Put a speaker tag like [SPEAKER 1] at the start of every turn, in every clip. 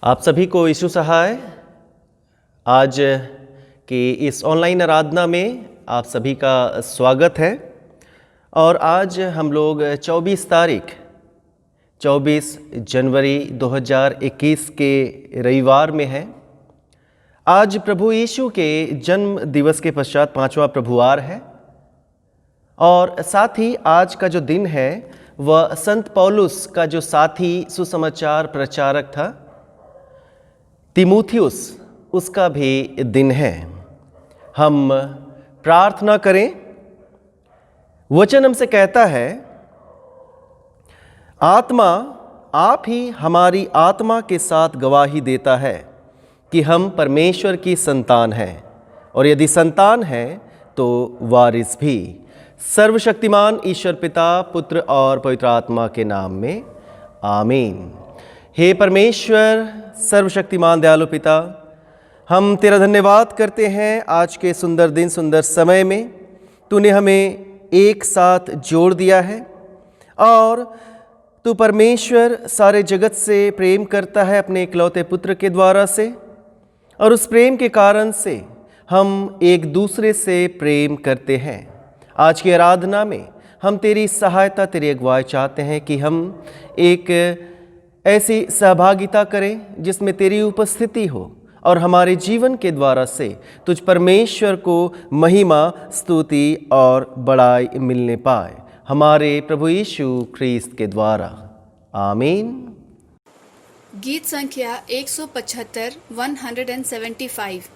[SPEAKER 1] आप सभी को यीशु सहाय आज की इस ऑनलाइन आराधना में आप सभी का स्वागत है। और आज हम लोग 24 जनवरी 2021 के रविवार में हैं। आज प्रभु यीशु के जन्म दिवस के पश्चात 5वां प्रभुवार है और साथ ही आज का जो दिन है वह संत पौलुस का जो साथी सुसमाचार प्रचारक था तीमुथियुस, उसका भी दिन है। हम प्रार्थना करें। वचन हमसे कहता है, आत्मा आप ही हमारी आत्मा के साथ गवाही देता है कि हम परमेश्वर की संतान हैं, और यदि संतान हैं तो वारिस भी। सर्वशक्तिमान ईश्वर पिता, पुत्र और पवित्र आत्मा के नाम में आमीन। हे परमेश्वर सर्वशक्तिमान दयालु पिता, हम तेरा धन्यवाद करते हैं आज के सुंदर दिन, सुंदर समय में तूने हमें एक साथ जोड़ दिया है। और तू परमेश्वर सारे जगत से प्रेम करता है अपने इकलौते पुत्र के द्वारा से, और उस प्रेम के कारण से हम एक दूसरे से प्रेम करते हैं। आज की आराधना में हम तेरी सहायता, तेरी अगुवाई चाहते हैं कि हम एक ऐसी सहभागिता करें जिसमें तेरी उपस्थिति हो और हमारे जीवन के द्वारा से तुझ परमेश्वर को महिमा, स्तुति और बड़ाई मिलने पाए, हमारे प्रभु यीशु ख्रीस्त के द्वारा। आमीन।
[SPEAKER 2] गीत संख्या 175 175।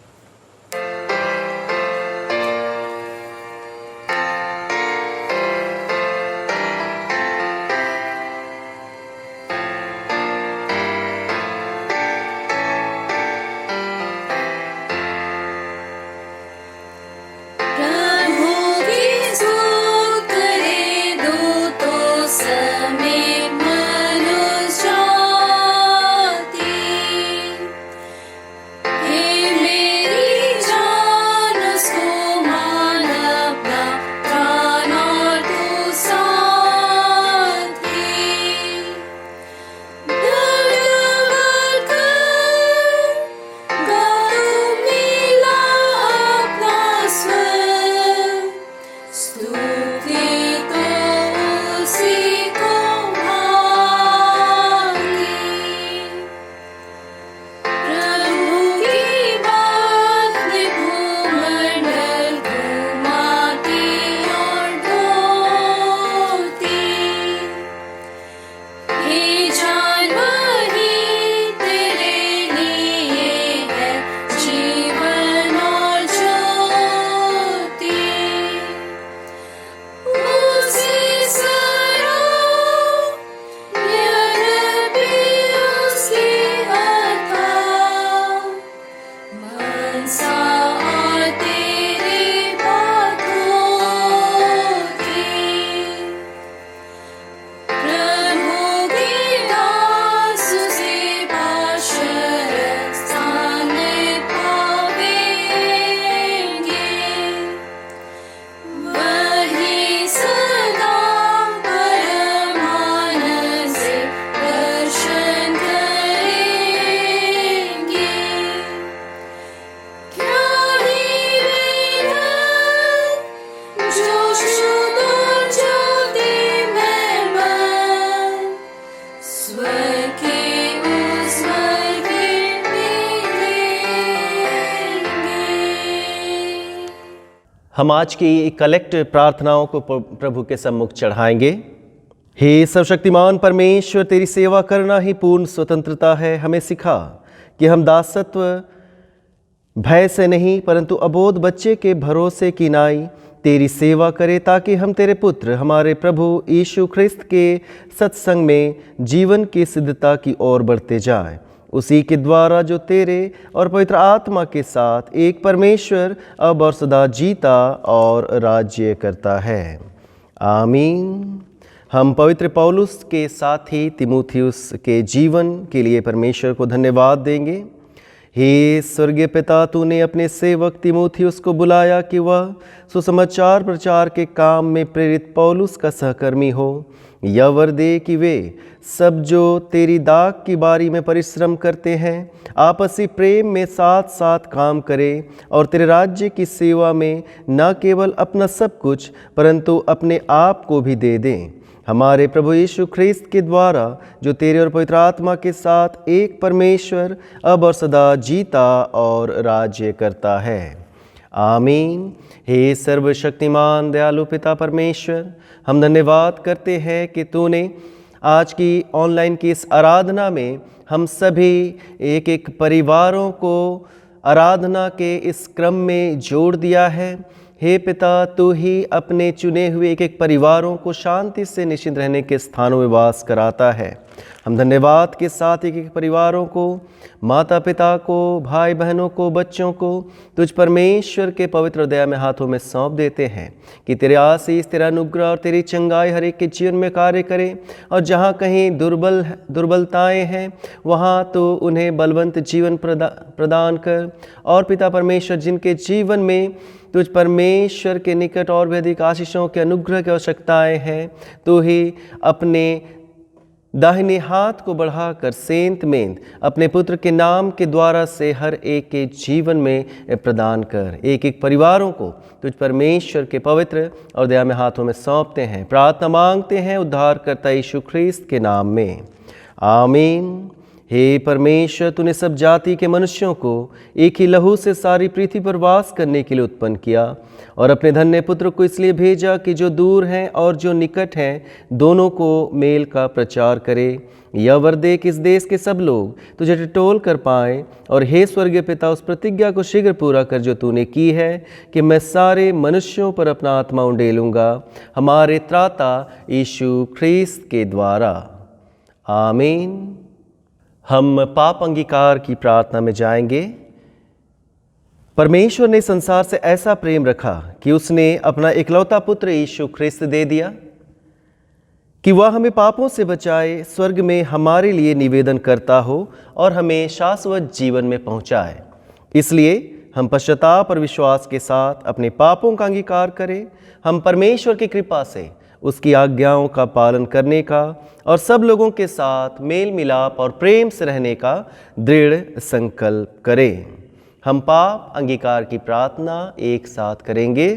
[SPEAKER 1] हम आज की कलेक्ट प्रार्थनाओं को प्रभु के सम्मुख चढ़ाएंगे। हे सर्वशक्तिमान परमेश्वर, तेरी सेवा करना ही पूर्ण स्वतंत्रता है। हमें सिखा कि हम दासत्व भय से नहीं परंतु अबोध बच्चे के भरोसे की नाई तेरी सेवा करें, ताकि हम तेरे पुत्र हमारे प्रभु यीशु ख्रिस्त के सत्संग में जीवन की सिद्धता की ओर बढ़ते जाएं। उसी के द्वारा जो तेरे और पवित्र आत्मा के साथ एक परमेश्वर अब और सदा जीता और राज्य करता है। आमीन। हम पवित्र पौलुस के साथी तीमुथियुस के जीवन के लिए परमेश्वर को धन्यवाद देंगे। हे स्वर्गीय पिता, तूने अपने सेवक तीमुथियुस को बुलाया कि वह सुसमाचार प्रचार के काम में प्रेरित पौलुस का सहकर्मी हो यह वर दे कि वे सब जो तेरी दाग की बारी में परिश्रम करते हैं आपसी प्रेम में साथ साथ काम करें और तेरे राज्य की सेवा में न केवल अपना सब कुछ परंतु अपने आप को भी दे दें, हमारे प्रभु यीशु ख्रिस्त के द्वारा, जो तेरे और पवित्र आत्मा के साथ एक परमेश्वर अब और सदा जीता और राज्य करता है। आमीन। हे सर्वशक्तिमान दयालु पिता परमेश्वर, हम धन्यवाद करते हैं कि तूने आज की ऑनलाइन की इस आराधना में हम सभी एक एक परिवारों को आराधना के इस क्रम में जोड़ दिया है। हे पिता, तू ही अपने चुने हुए एक एक परिवारों को शांति से निश्चिंत रहने के स्थानों में वास कराता है। हम धन्यवाद के साथ एक एक परिवारों को, माता पिता को, भाई बहनों को, बच्चों को तुझ परमेश्वर के पवित्र दया में हाथों में सौंप देते हैं कि तेरे आशीष, तेरा अनुग्रह और तेरी चंगाई हर एक के जीवन में कार्य करे। और जहाँ कहीं दुर्बलताएं हैं वहाँ तो उन्हें बलवंत जीवन प्रदान कर। और पिता परमेश्वर, जिनके जीवन में तुझ परमेश्वर के निकट और भी अधिक आशीषों के अनुग्रह की आवश्यकताएं हैं, तो ही अपने दाहिने हाथ को बढ़ाकर सेंत मेंत अपने पुत्र के नाम के द्वारा से हर एक के जीवन में प्रदान कर। एक एक परिवारों को तुझ परमेश्वर के पवित्र और दया में हाथों में सौंपते हैं, प्रार्थना मांगते हैं उद्धारकर्ता यीशु ख्रिस्त के नाम में, आमीन। हे परमेश्वर, तूने सब जाति के मनुष्यों को एक ही लहू से सारी पृथ्वी पर वास करने के लिए उत्पन्न किया और अपने धन्य पुत्र को इसलिए भेजा कि जो दूर हैं और जो निकट हैं दोनों को मेल का प्रचार करे। यह वर दे कि इस देश के सब लोग तुझे टटोल कर पाएँ। और हे स्वर्गीय पिता, उस प्रतिज्ञा को शीघ्र पूरा कर जो तूने की है कि मैं सारे मनुष्यों पर अपना आत्मा उंडेलूँगा, हमारे त्राता यीशु ख्रिस्त के द्वारा, आमीन। हम पाप अंगीकार की प्रार्थना में जाएंगे। परमेश्वर ने संसार से ऐसा प्रेम रखा कि उसने अपना इकलौता पुत्र यीशु ख्रिस्त दे दिया कि वह हमें पापों से बचाए, स्वर्ग में हमारे लिए निवेदन करता हो और हमें शाश्वत जीवन में पहुंचाए। इसलिए हम पश्चाताप और विश्वास के साथ अपने पापों का अंगीकार करें। हम परमेश्वर की कृपा से उसकी आज्ञाओं का पालन करने का और सब लोगों के साथ मेल मिलाप और प्रेम से रहने का दृढ़ संकल्प करें। हम पाप अंगीकार की प्रार्थना एक साथ करेंगे।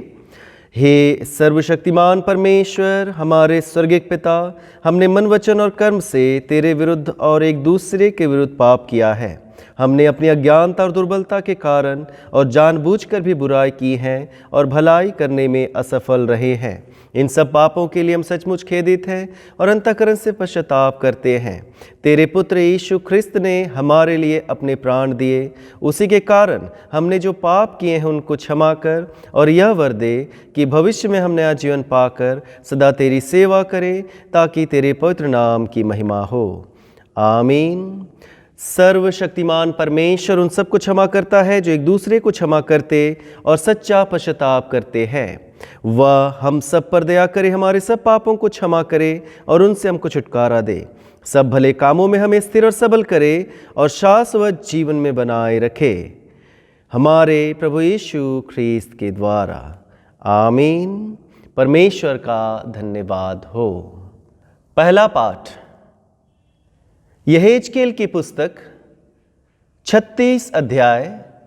[SPEAKER 1] हे सर्वशक्तिमान परमेश्वर, हमारे स्वर्गीय पिता, हमने मन, वचन और कर्म से तेरे विरुद्ध और एक दूसरे के विरुद्ध पाप किया है। हमने अपनी अज्ञानता और दुर्बलता के कारण और जानबूझकर भी बुराई की है और भलाई करने में असफल रहे हैं। इन सब पापों के लिए हम सचमुच खेदित हैं और अंतःकरण से पश्चाताप करते हैं। तेरे पुत्र यीशु ख्रिस्त ने हमारे लिए अपने प्राण दिए, उसी के कारण हमने जो पाप किए हैं उनको क्षमा कर और यह वर दे कि भविष्य में हम नया जीवन पाकर सदा तेरी सेवा करें, ताकि तेरे पवित्र नाम की महिमा हो, आमीन। सर्वशक्तिमान परमेश्वर उन सबको क्षमा करता है जो एक दूसरे को क्षमा करते और सच्चा पश्चाताप करते हैं। वह हम सब पर दया करे, हमारे सब पापों को क्षमा करे और उनसे हमको छुटकारा दे, सब भले कामों में हमें स्थिर और सबल करे और शाश्वत जीवन में बनाए रखे, हमारे प्रभु यीशु ख्रिस्त के द्वारा, आमीन। परमेश्वर का धन्यवाद हो। पहला पाठ यहेजकेल की पुस्तक 36 अध्याय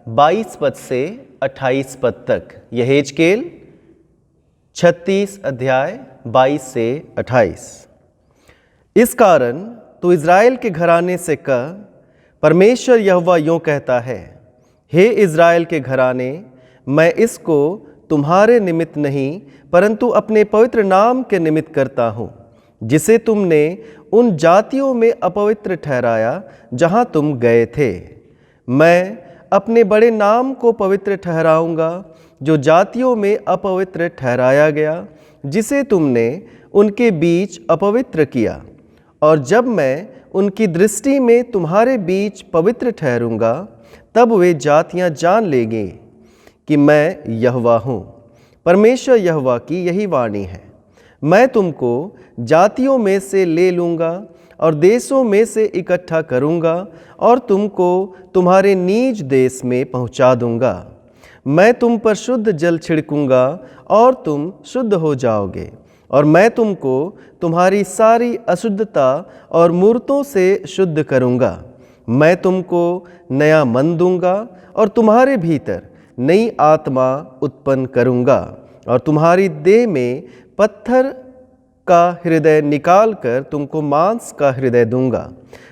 [SPEAKER 1] 22 पद से 28 पद तक। यहेजकेल 36 अध्याय 22 से 28। इस कारण तू इज़राइल के घराने से कह, परमेश्वर यहोवा यूँ कहता है, हे इज़राइल के घराने, मैं इसको तुम्हारे निमित्त नहीं परंतु अपने पवित्र नाम के निमित्त करता हूँ, जिसे तुमने उन जातियों में अपवित्र ठहराया जहाँ तुम गए थे। मैं अपने बड़े नाम को पवित्र ठहराऊँगा जो जातियों में अपवित्र ठहराया गया, जिसे तुमने उनके बीच अपवित्र किया। और जब मैं उनकी दृष्टि में तुम्हारे बीच पवित्र ठहरूँगा, तब वे जातियाँ जान लेंगी कि मैं यहोवा हूँ। परमेश्वर यहोवा की यही वाणी है, मैं तुमको जातियों में से ले लूँगा और देशों में से इकट्ठा करूँगा और तुमको तुम्हारे निज देश में पहुँचा दूँगा। मैं तुम पर शुद्ध जल छिड़कूँगा और तुम शुद्ध हो जाओगे और मैं तुमको तुम्हारी सारी अशुद्धता और मूर्तों से शुद्ध करूँगा। मैं तुमको नया मन दूंगा और तुम्हारे भीतर नई आत्मा उत्पन्न करूँगा और तुम्हारी देह में पत्थर का हृदय निकाल कर तुमको मांस का हृदय दूंगा।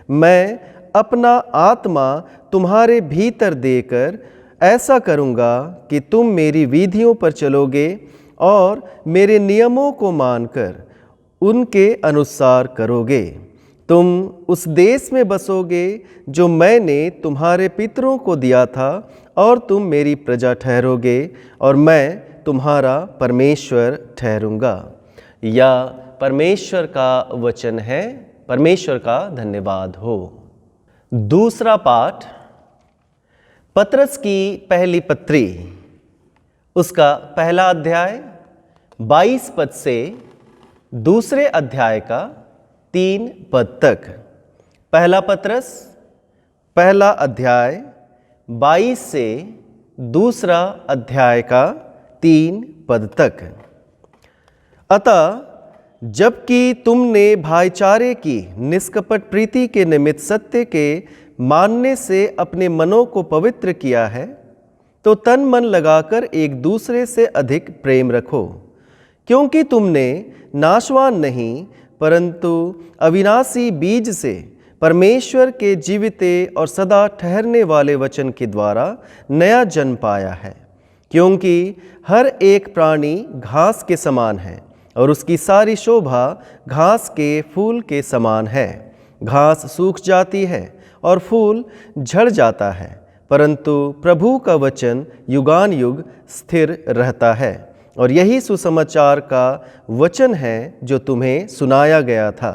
[SPEAKER 1] मैं अपना आत्मा तुम्हारे भीतर देकर ऐसा करूँगा कि तुम मेरी विधियों पर चलोगे और मेरे नियमों को मानकर उनके अनुसार करोगे। तुम उस देश में बसोगे जो मैंने तुम्हारे पितरों को दिया था और तुम मेरी प्रजा ठहरोगे और मैं तुम्हारा परमेश्वर ठहरूँगा। या परमेश्वर का वचन है। परमेश्वर का धन्यवाद हो। दूसरा पाठ पतरस की पहली पत्री, उसका पहला अध्याय 22 पद से दूसरे अध्याय का 3 पद तक। पहला पतरस पहला अध्याय 22 से दूसरा अध्याय का 3 पद तक। अतः जबकि तुमने भाईचारे की निष्कपट प्रीति के निमित्त सत्य के मानने से अपने मनों को पवित्र किया है, तो तन मन लगाकर एक दूसरे से अधिक प्रेम रखो, क्योंकि तुमने नाशवान नहीं परंतु अविनाशी बीज से परमेश्वर के जीविते और सदा ठहरने वाले वचन के द्वारा नया जन्म पाया है। क्योंकि हर एक प्राणी घास के समान है और उसकी सारी शोभा घास के फूल के समान है। घास सूख जाती है और फूल झड़ जाता है, परंतु प्रभु का वचन युगान युग स्थिर रहता है। और यही सुसमाचार का वचन है जो तुम्हें सुनाया गया था।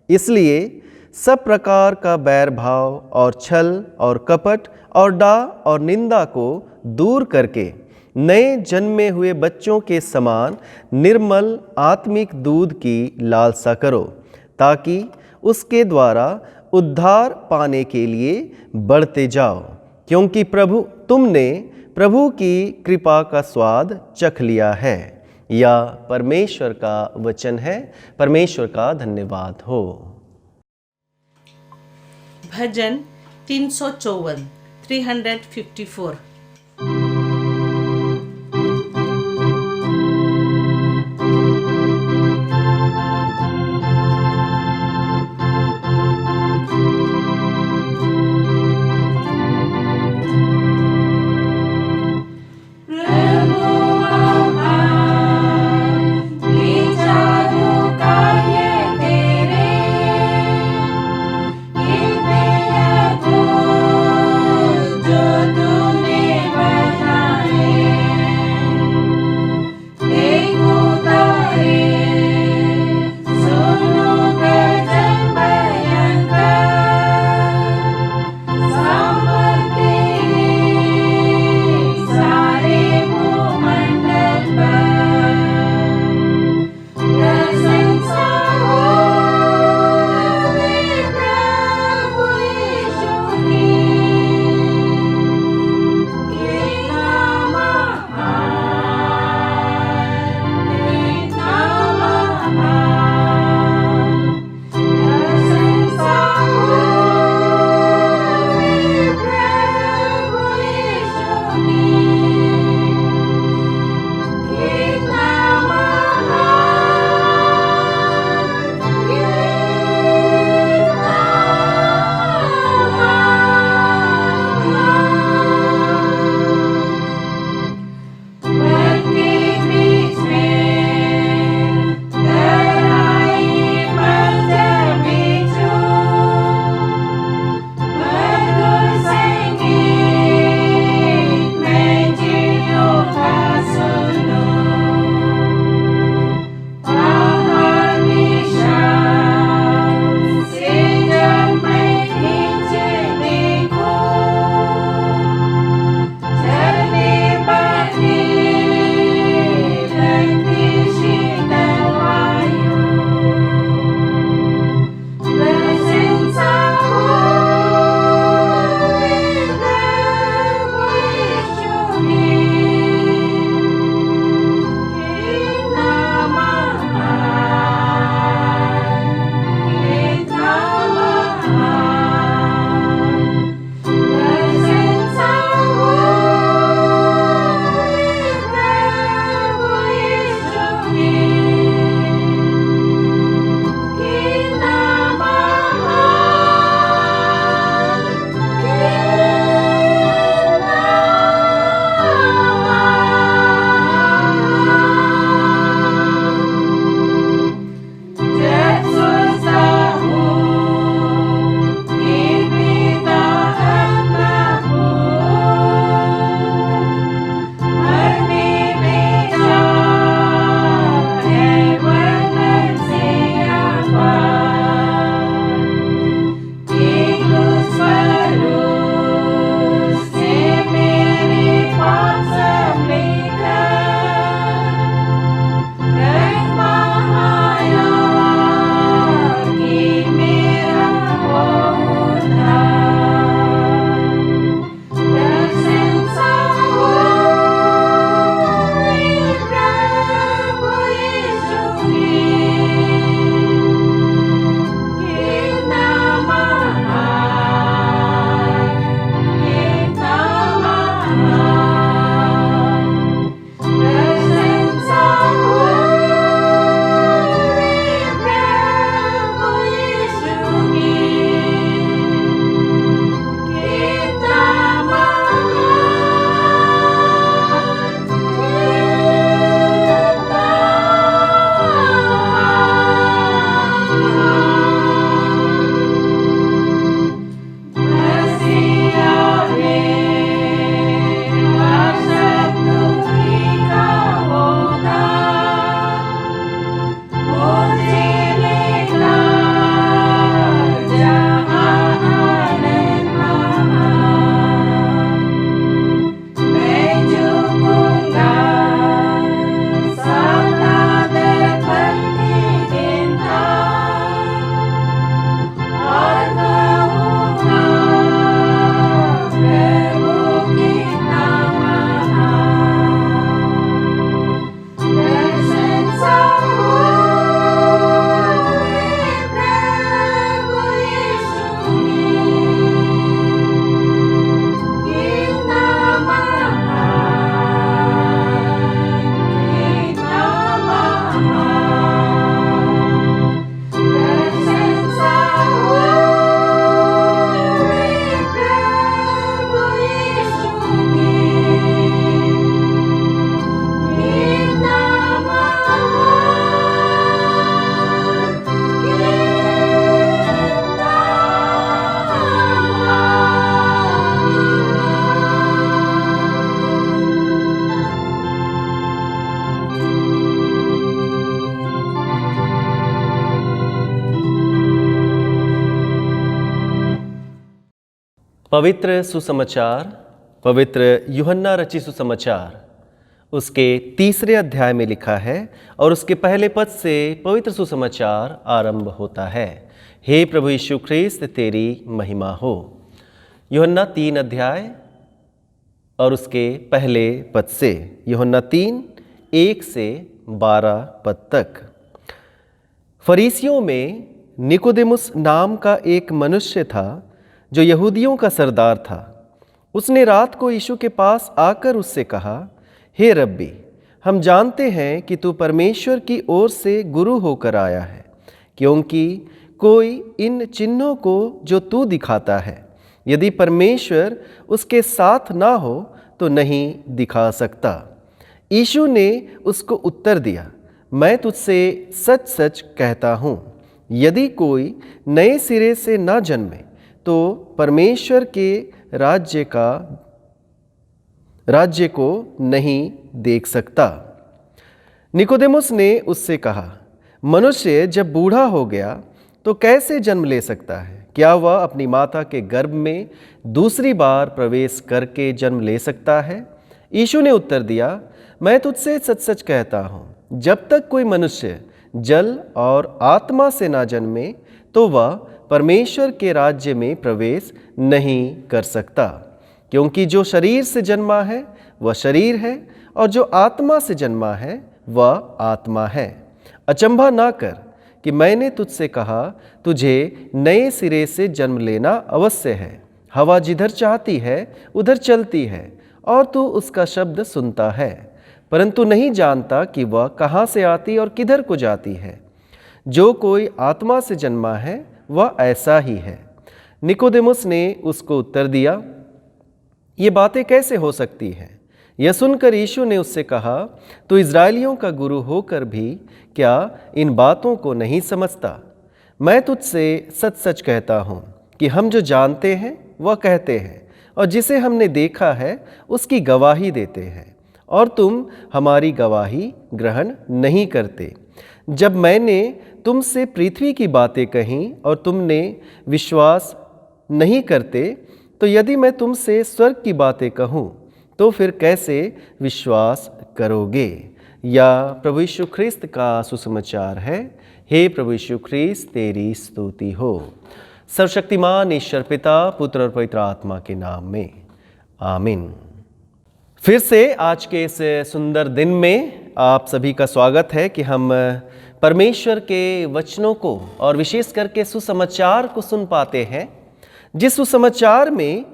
[SPEAKER 1] इसलिए सब प्रकार का बैर भाव और छल और कपट और डाह और निंदा को दूर करके नए जन्मे हुए बच्चों के समान निर्मल आत्मिक दूध की लालसा करो, ताकि उसके द्वारा उद्धार पाने के लिए बढ़ते जाओ, क्योंकि तुमने प्रभु की कृपा का स्वाद चख लिया है। या परमेश्वर का वचन है। परमेश्वर का धन्यवाद हो।
[SPEAKER 3] भजन 354 354।
[SPEAKER 4] तूने
[SPEAKER 1] पवित्र सुसमाचार, पवित्र यूहन्ना रचित सुसमाचार उसके 3 अध्याय में लिखा है और उसके पहले पद से पवित्र सुसमाचार आरंभ होता है। हे प्रभु यीशु ख्रिस्त, तेरी महिमा हो। यूहन्ना 3 अध्याय और उसके पहले पद से, यूहन्ना 3, 1 से 12 पद तक। फरीसियों में निकोदेमुस नाम का एक मनुष्य था जो यहूदियों का सरदार था। उसने रात को यीशु के पास आकर उससे कहा, हे रब्बी, हम जानते हैं कि तू परमेश्वर की ओर से गुरु होकर आया है, क्योंकि कोई इन चिन्हों को जो तू दिखाता है, यदि परमेश्वर उसके साथ ना हो तो नहीं दिखा सकता। यीशु ने उसको उत्तर दिया, मैं तुझसे सच सच कहता हूँ, यदि कोई नए सिरे से न जन्मे तो परमेश्वर के राज्य को नहीं देख सकता। निकोदेमुस ने उससे कहा, मनुष्य जब बूढ़ा हो गया तो कैसे जन्म ले सकता है? क्या वह अपनी माता के गर्भ में दूसरी बार प्रवेश करके जन्म ले सकता है? यीशु ने उत्तर दिया, मैं तुझसे सच सच कहता हूँ, जब तक कोई मनुष्य जल और आत्मा से ना जन्मे तो वह परमेश्वर के राज्य में प्रवेश नहीं कर सकता। क्योंकि जो शरीर से जन्मा है वह शरीर है, और जो आत्मा से जन्मा है वह आत्मा है। अचंभा ना कर कि मैंने तुझसे कहा, तुझे नए सिरे से जन्म लेना अवश्य है। हवा जिधर चाहती है उधर चलती है और तू उसका शब्द सुनता है, परंतु नहीं जानता कि वह कहाँ से आती और किधर को जाती है। जो कोई आत्मा से जन्मा है वह ऐसा ही है। निकोदेमुस ने उसको उत्तर दिया, ये बातें कैसे हो सकती हैं? यह सुनकर यीशु ने उससे कहा, तू इज़राइलियों का गुरु होकर भी क्या इन बातों को नहीं समझता? मैं तुझसे सच सच कहता हूँ कि हम जो जानते हैं वह कहते हैं, और जिसे हमने देखा है उसकी गवाही देते हैं, और तुम हमारी गवाही ग्रहण नहीं करते। जब मैंने तुमसे पृथ्वी की बातें कहीं और तुमने विश्वास नहीं करते, तो यदि मैं तुमसे स्वर्ग की बातें कहूँ तो फिर कैसे विश्वास करोगे? या प्रभु यीशु ख्रिस्त का सुसमाचार है। हे प्रभु यीशु ख्रिस्त, तेरी स्तुति हो। सर्वशक्तिमान ईश्वर पिता, पुत्र और पवित्र आत्मा के नाम में आमीन। फिर से आज के इस सुंदर दिन में आप सभी का स्वागत है कि हम परमेश्वर के वचनों को और विशेष करके सुसमाचार को सुन पाते हैं, जिस सुसमाचार में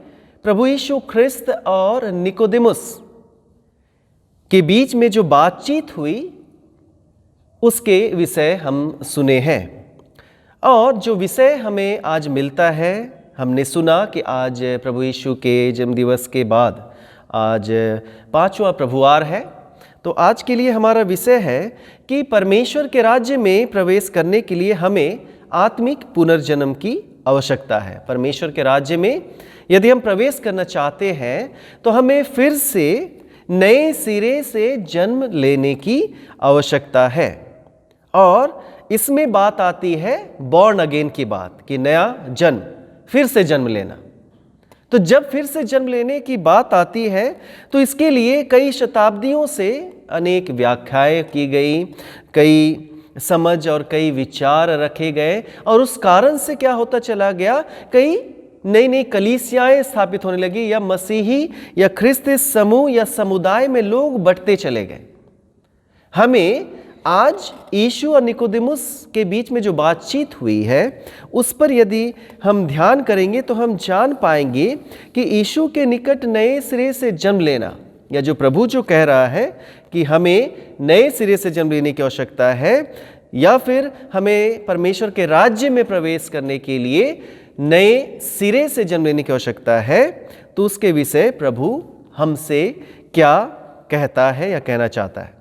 [SPEAKER 1] प्रभु यीशु ख्रिस्त और निकोदेमुस के बीच में जो बातचीत हुई उसके विषय हम सुने हैं। और जो विषय हमें आज मिलता है, हमने सुना कि आज प्रभु यीशु के जन्मदिवस के बाद आज 5वां प्रभुवार है। तो आज के लिए हमारा विषय है कि परमेश्वर के राज्य में प्रवेश करने के लिए हमें आत्मिक पुनर्जन्म की आवश्यकता है। परमेश्वर के राज्य में यदि हम प्रवेश करना चाहते हैं तो हमें फिर से नए सिरे से जन्म लेने की आवश्यकता है। और इसमें बात आती है बॉर्न अगेन की बात, कि नया जन्म, फिर से जन्म लेना। तो जब फिर से जन्म लेने की बात आती है तो इसके लिए कई शताब्दियों से अनेक व्याख्याएं की गई, कई समझ और कई विचार रखे गए, और उस कारण से क्या होता चला गया, कई नई नई कलीसियाएं स्थापित होने लगी, या मसीही या ख्रिस्ती समूह या समुदाय में लोग बढ़ते चले गए। हमें आज यीशु और निकोदेमुस के बीच में जो बातचीत हुई है उस पर यदि हम ध्यान करेंगे तो हम जान पाएंगे कि यीशु के निकट नए सिरे से जन्म लेना, या जो प्रभु जो कह रहा है कि हमें नए सिरे से जन्म लेने की आवश्यकता है, या फिर हमें परमेश्वर के राज्य में प्रवेश करने के लिए नए सिरे से जन्म लेने की आवश्यकता है, तो उसके विषय प्रभु हमसे क्या कहता है या कहना चाहता है।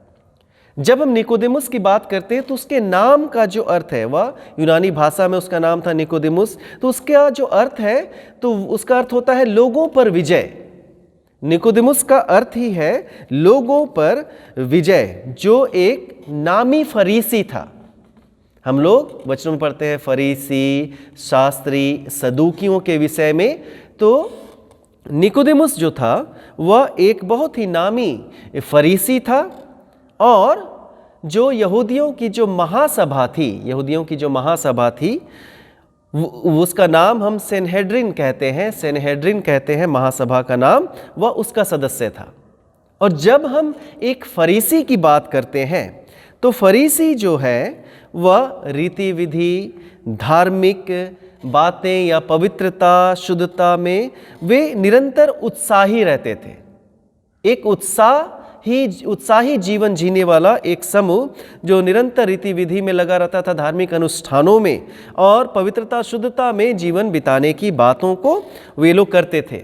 [SPEAKER 1] जब हम निकोदेमुस की बात करते हैं तो उसके नाम का जो अर्थ है, वह यूनानी भाषा में उसका नाम था निकोदेमुस, तो उसका जो अर्थ है तो उसका अर्थ होता है लोगों पर विजय। निकोदेमुस का अर्थ ही है लोगों पर विजय, जो एक नामी फरीसी था। हम लोग वचनों में पढ़ते हैं फरीसी, शास्त्री, सदूकियों के विषय में, तो निकोदेमुस जो था वह एक बहुत ही नामी फरीसी था, और जो यहूदियों की जो महासभा थी, उसका नाम हम सेनहेड्रिन कहते हैं महासभा का नाम, वह उसका सदस्य था। और जब हम एक फरीसी की बात करते हैं तो फरीसी जो है वह रीति विधि, धार्मिक बातें या पवित्रता, शुद्धता में वे निरंतर उत्साही रहते थे। एक उत्साही जीवन जीने वाला एक समूह जो निरंतर रीति विधि में लगा रहता था, धार्मिक अनुष्ठानों में और पवित्रता, शुद्धता में जीवन बिताने की बातों को वे लोग करते थे।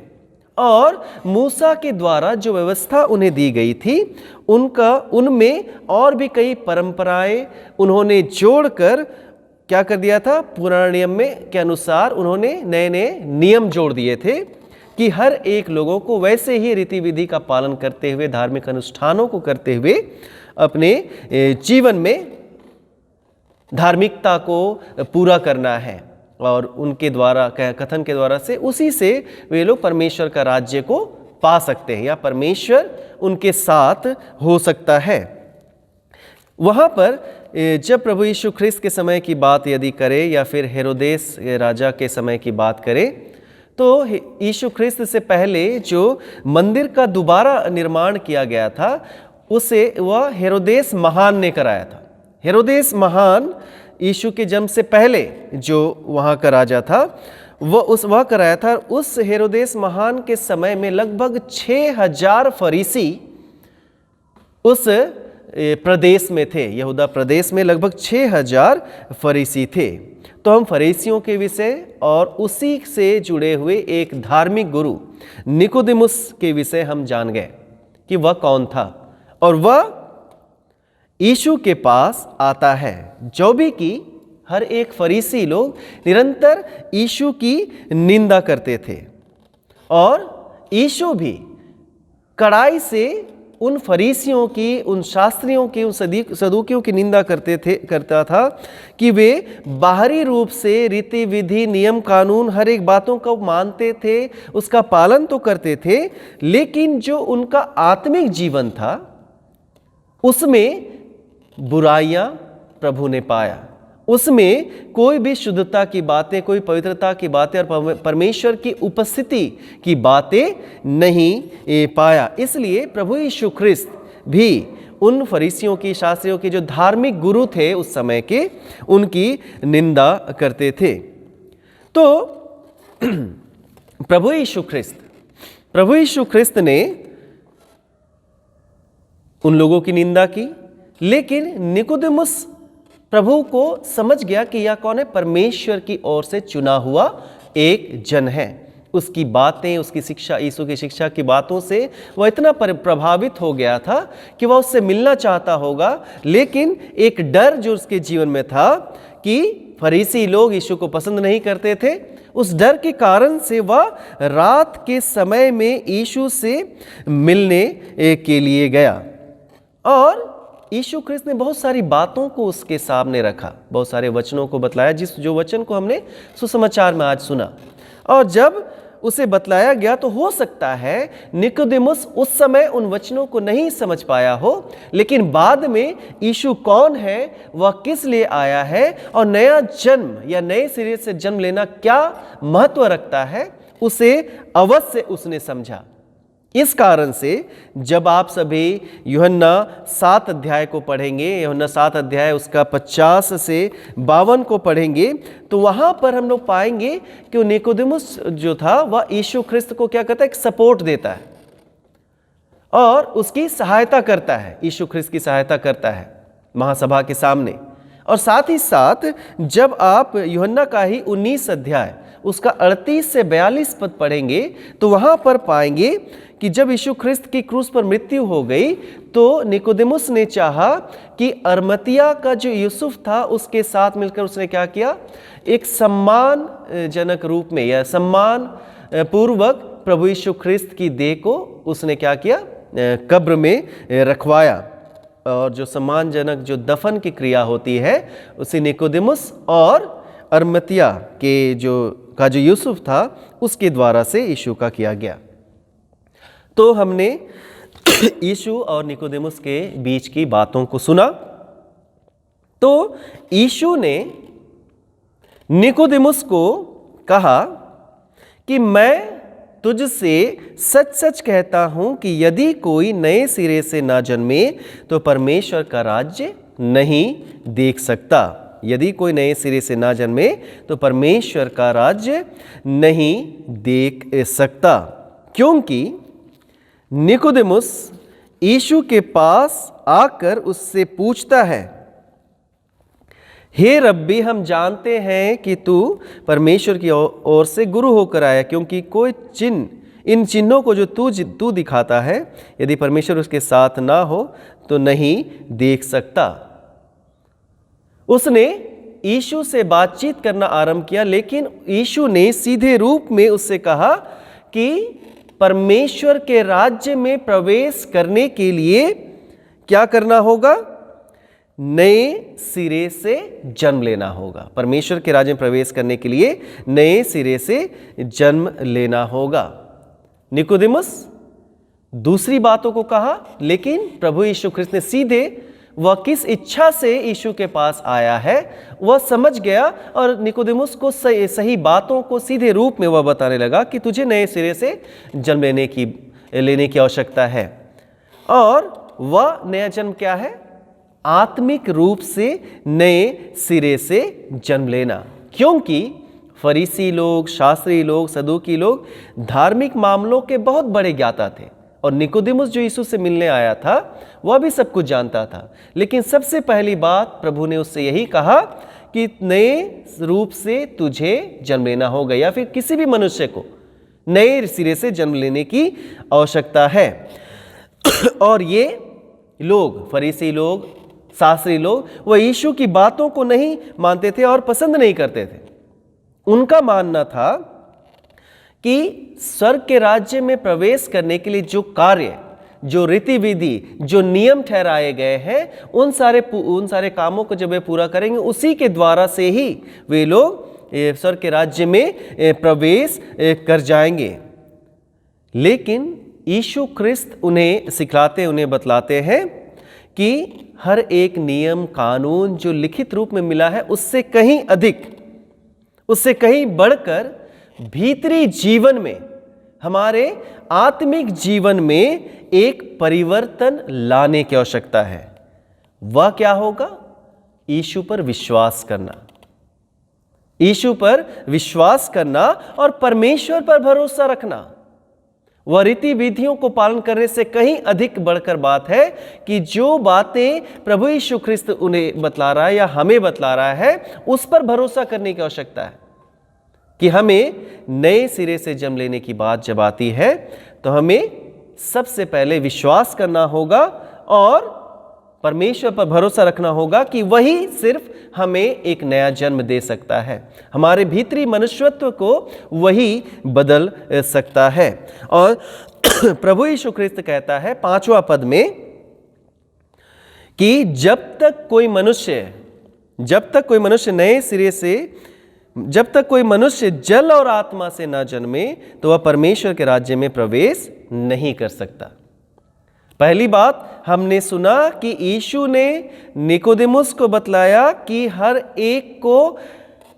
[SPEAKER 1] और मूसा के द्वारा जो व्यवस्था उन्हें दी गई थी, उनमें और भी कई परंपराएं उन्होंने जोड़कर क्या कर दिया था, पुराने नियम में के अनुसार उन्होंने नए नए नियम जोड़ दिए थे कि हर एक लोगों को वैसे ही रीति विधि का पालन करते हुए, धार्मिक अनुष्ठानों को करते हुए अपने जीवन में धार्मिकता को पूरा करना है। और उनके द्वारा, कथन के द्वारा से, उसी से वे लोग परमेश्वर का राज्य को पा सकते हैं या परमेश्वर उनके साथ हो सकता है। वहाँ पर जब प्रभु यीशु ख्रिस्त के समय की बात यदि करें या फिर हेरोदेस राजा के समय की बात करें, तो यीशु ख्रिस्त से पहले जो मंदिर का दोबारा निर्माण किया गया था उसे वह हेरोदेस महान ने कराया था। हेरोदेस महान यीशु के जन्म से पहले जो वहाँ का राजा था वह कराया था। उस हेरोदेस महान के समय में लगभग 6000 फरीसी उस प्रदेश में थे। यहूदा प्रदेश में लगभग 6000 फरीसी थे। तो हम फरीसियों के विषय और उसी से जुड़े हुए एक धार्मिक गुरु निकोदेमुस के विषय हम जान गए कि वह कौन था, और वह यीशु के पास आता है। जो भी कि हर एक फरीसी लोग निरंतर यीशु की निंदा करते थे, और यीशु भी कड़ाई से उन फरीसियों की, उन शास्त्रियों की, उन सदूकियों की निंदा करता था कि वे बाहरी रूप से रीति विधि, नियम कानून, हर एक बातों को मानते थे, उसका पालन तो करते थे, लेकिन जो उनका आत्मिक जीवन था उसमें बुराइयां प्रभु ने पाया। उसमें कोई भी शुद्धता की बातें, कोई पवित्रता की बातें और परमेश्वर की उपस्थिति की बातें नहीं पाया। इसलिए प्रभु यीशु ख्रिस्त भी उन फरीसियों की, शास्त्रियों के जो धार्मिक गुरु थे उस समय के, उनकी निंदा करते थे। तो प्रभु यीशु ख्रिस्त ने उन लोगों की निंदा की, लेकिन निकोदेमुस प्रभु को समझ गया कि यह कौन है, परमेश्वर की ओर से चुना हुआ एक जन है। उसकी बातें, उसकी शिक्षा, यीशु की शिक्षा की बातों से वह इतना प्रभावित हो गया था कि वह उससे मिलना चाहता होगा, लेकिन एक डर जो उसके जीवन में था कि फरीसी लोग यीशु को पसंद नहीं करते थे, उस डर के कारण से वह रात के समय में यीशु से मिलने के लिए गया। और यीशु ख्रिस्त ने बहुत सारी बातों को उसके सामने रखा, बहुत सारे वचनों को बतलाया, जो वचन को हमने सुसमाचार में आज सुना। और जब उसे बतलाया गया तो हो सकता है निकोदेमुस उस समय उन वचनों को नहीं समझ पाया हो, लेकिन बाद में यीशु कौन है, वह किस लिए आया है और नया जन्म या नए सिरे से जन्म लेना क्या महत्व रखता है, उसे अवश्य उसने समझा। इस कारण से जब आप सभी यूहन्ना 7 अध्याय को पढ़ेंगे, यूहन्ना 7 अध्याय उसका 50 से 52 को पढ़ेंगे, तो वहाँ पर हम लोग पाएंगे कि निकोदेमुस जो था वह यीशु ख्रिस्त को क्या करता है, एक सपोर्ट देता है और उसकी सहायता करता है, यीशु ख्रिस्त की सहायता करता है महासभा के सामने। और साथ ही साथ जब आप यूहन्ना का ही 19 अध्याय उसका 38 से 42 पद पढ़ेंगे तो वहाँ पर पाएंगे कि जब यीशु ख्रिस्त की क्रूस पर मृत्यु हो गई तो निकोदेमुस ने चाहा कि अरमतिया का जो यूसुफ था उसके साथ मिलकर उसने क्या किया, एक सम्मानजनक रूप में या सम्मान पूर्वक प्रभु यीशु ख्रिस्त की देह को उसने क्या किया, कब्र में रखवाया। और जो सम्मानजनक जो दफन की क्रिया होती है उसे निकोदेमुस और अरमतिया के जो का जो यूसुफ था उसके द्वारा से यीशु का किया गया। तो हमने यीशु और निकोदेमुस के बीच की बातों को सुना। तो यीशु ने निकोदेमुस को कहा कि मैं तुझसे सच सच कहता हूं कि यदि कोई नए सिरे से ना जन्मे तो परमेश्वर का राज्य नहीं देख सकता। यदि कोई नए सिरे से ना जन्मे तो परमेश्वर का राज्य नहीं देख सकता। क्योंकि निकोदेमुस यीशु के पास आकर उससे पूछता है, हे रब्बी, हम जानते हैं कि तू परमेश्वर की ओर से गुरु होकर आया, क्योंकि कोई चिन्ह, इन चिन्हों को जो तू दिखाता है, यदि परमेश्वर उसके साथ ना हो तो नहीं देख सकता। उसने यीशु से बातचीत करना आरंभ किया, लेकिन यीशु ने सीधे रूप में उससे कहा कि परमेश्वर के राज्य में प्रवेश करने के लिए क्या करना होगा? नए सिरे से जन्म लेना होगा। परमेश्वर के राज्य में प्रवेश करने के लिए नए सिरे से जन्म लेना होगा। निकोदेमुस दूसरी बातों को कहा, लेकिन प्रभु यीशु ख्रिस्त ने सीधे वह किस इच्छा से यीशु के पास आया है वह समझ गया, और निकोदेमुस को सही बातों को सीधे रूप में वह बताने लगा कि तुझे नए सिरे से जन्म लेने की आवश्यकता है। और वह नया जन्म क्या है? आत्मिक रूप से नए सिरे से जन्म लेना। क्योंकि फरीसी लोग, शास्त्री लोग, सदूकी लोग धार्मिक मामलों के बहुत बड़े ज्ञाता थे, और निकोदेमुस जो यीशु से मिलने आया था वह भी सब कुछ जानता था। लेकिन सबसे पहली बात प्रभु ने उससे यही कहा कि नए रूप से तुझे जन्म लेना होगा, या फिर किसी भी मनुष्य को नए सिरे से जन्म लेने की आवश्यकता है। और ये लोग, फरीसी लोग, शास्त्री लोग, वह यीशु की बातों को नहीं मानते थे और पसंद नहीं करते थे। उनका मानना था कि स्वर्ग के राज्य में प्रवेश करने के लिए जो कार्य, जो रीति विधि, जो नियम ठहराए गए हैं, उन सारे कामों को जब वे पूरा करेंगे, उसी के द्वारा से ही वे लोग स्वर्ग के राज्य में प्रवेश कर जाएंगे। लेकिन यीशु ख्रिस्त उन्हें सिखलाते, उन्हें बतलाते हैं कि हर एक नियम कानून जो लिखित रूप में मिला है, उससे कहीं अधिक, उससे कहीं बढ़कर भीतरी जीवन में, हमारे आत्मिक जीवन में एक परिवर्तन लाने की आवश्यकता है। वह क्या होगा? यीशु पर विश्वास करना, यीशु पर विश्वास करना और परमेश्वर पर भरोसा रखना। वह रीति विधियों को पालन करने से कहीं अधिक बढ़कर बात है कि जो बातें प्रभु यीशु ख्रिस्त उन्हें बतला रहा है या हमें बतला रहा है, उस पर भरोसा करने की आवश्यकता है। कि हमें नए सिरे से जन्म लेने की बात जब आती है तो हमें सबसे पहले विश्वास करना होगा और परमेश्वर पर भरोसा रखना होगा कि वही सिर्फ हमें एक नया जन्म दे सकता है, हमारे भीतरी मनुष्यत्व को वही बदल सकता है। और प्रभु यीशु ख्रिस्त कहता है 5वां पद में कि जब तक कोई मनुष्य नए सिरे से, जब तक कोई मनुष्य जल और आत्मा से ना जन्मे तो वह परमेश्वर के राज्य में प्रवेश नहीं कर सकता। पहली बात हमने सुना कि यीशु ने निकोदेमुस को बतलाया कि हर एक को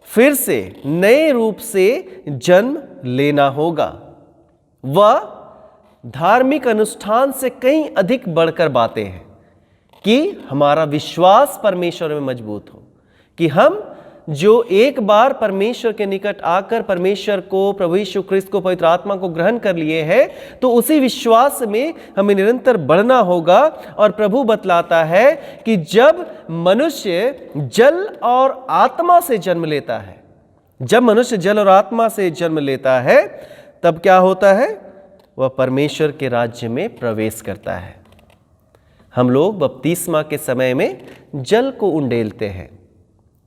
[SPEAKER 1] फिर से नए रूप से जन्म लेना होगा। वह धार्मिक अनुष्ठान से कहीं अधिक बढ़कर बातें हैं कि हमारा विश्वास परमेश्वर में मजबूत हो, कि हम जो एक बार परमेश्वर के निकट आकर परमेश्वर को, प्रभु यीशु ख्रिस्त को, पवित्र आत्मा को ग्रहण कर लिए हैं, तो उसी विश्वास में हमें निरंतर बढ़ना होगा। और प्रभु बतलाता है कि जब मनुष्य जल और आत्मा से जन्म लेता है, जब मनुष्य जल और आत्मा से जन्म लेता है, तब क्या होता है? वह परमेश्वर के राज्य में प्रवेश करता है। हम लोग बपतिस्मा के समय में जल को उंडेलते हैं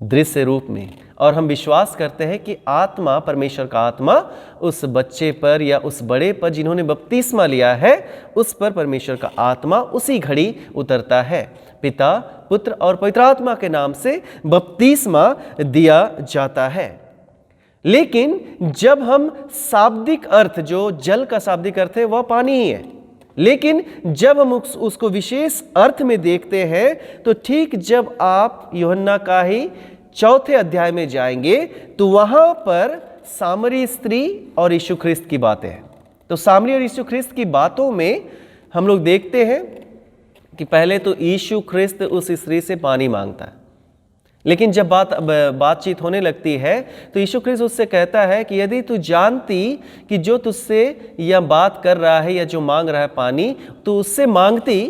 [SPEAKER 1] दृश्य रूप में, और हम विश्वास करते हैं कि आत्मा, परमेश्वर का आत्मा उस बच्चे पर या उस बड़े पर जिन्होंने बपतिस्मा लिया है, उस पर परमेश्वर का आत्मा उसी घड़ी उतरता है। पिता, पुत्र और पवित्र आत्मा के नाम से बपतिस्मा दिया जाता है। लेकिन जब हम शाब्दिक अर्थ, जो जल का शाब्दिक अर्थ है वह पानी ही है, लेकिन जब हम उसको विशेष अर्थ में देखते हैं तो ठीक जब आप यूहन्ना का ही 4 अध्याय में जाएंगे तो वहां पर सामरी स्त्री और यीशु ख्रिस्त की बातें हैं। तो सामरी और यीशु ख्रिस्त की बातों में हम लोग देखते हैं कि पहले तो यीशु ख्रिस्त उस स्त्री से पानी मांगता है, लेकिन जब बातचीत होने लगती है तो यीशु ख्रिस्त उससे कहता है कि यदि तू जानती कि जो तुझसे यह बात कर रहा है या जो मांग रहा है पानी, तो उससे मांगती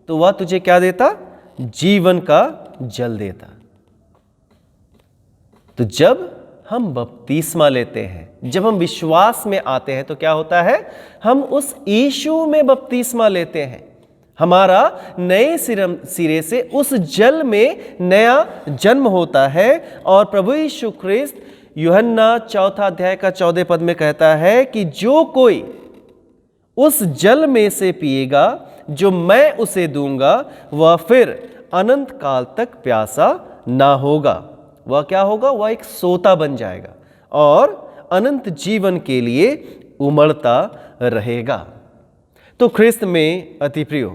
[SPEAKER 1] तो वह तुझे क्या देता? जीवन का जल देता। तो जब हम बपतिस्मा लेते हैं, जब हम विश्वास में आते हैं तो क्या होता है? हम उस यीशु में बपतिस्मा लेते हैं। हमारा नए सिरे से उस जल में नया जन्म होता है। और प्रभु यीशु ख्रिस्त यूहन्ना 4 अध्याय का 14 पद में कहता है कि जो कोई उस जल में से पिएगा जो मैं उसे दूंगा, वह फिर अनंत काल तक प्यासा ना होगा। वह क्या होगा? वह एक सोता बन जाएगा और अनंत जीवन के लिए उमड़ता रहेगा। तो ख्रिस्त में अति प्रिय,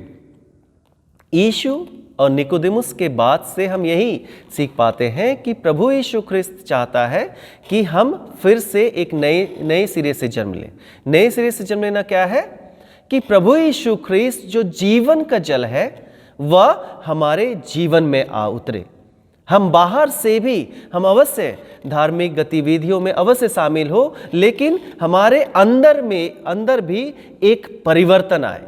[SPEAKER 1] यीशु और निकोदेमुस के बात से हम यही सीख पाते हैं कि प्रभु यीशु ख्रिस्त चाहता है कि हम फिर से एक नए सिरे से जन्म लें। नए सिरे से जन्म लेना क्या है? कि प्रभु यीशु ख्रिस्त जो जीवन का जल है वह हमारे जीवन में आ उतरे। हम बाहर से भी हम अवश्य धार्मिक गतिविधियों में अवश्य शामिल हो, लेकिन हमारे अंदर भी एक परिवर्तन आए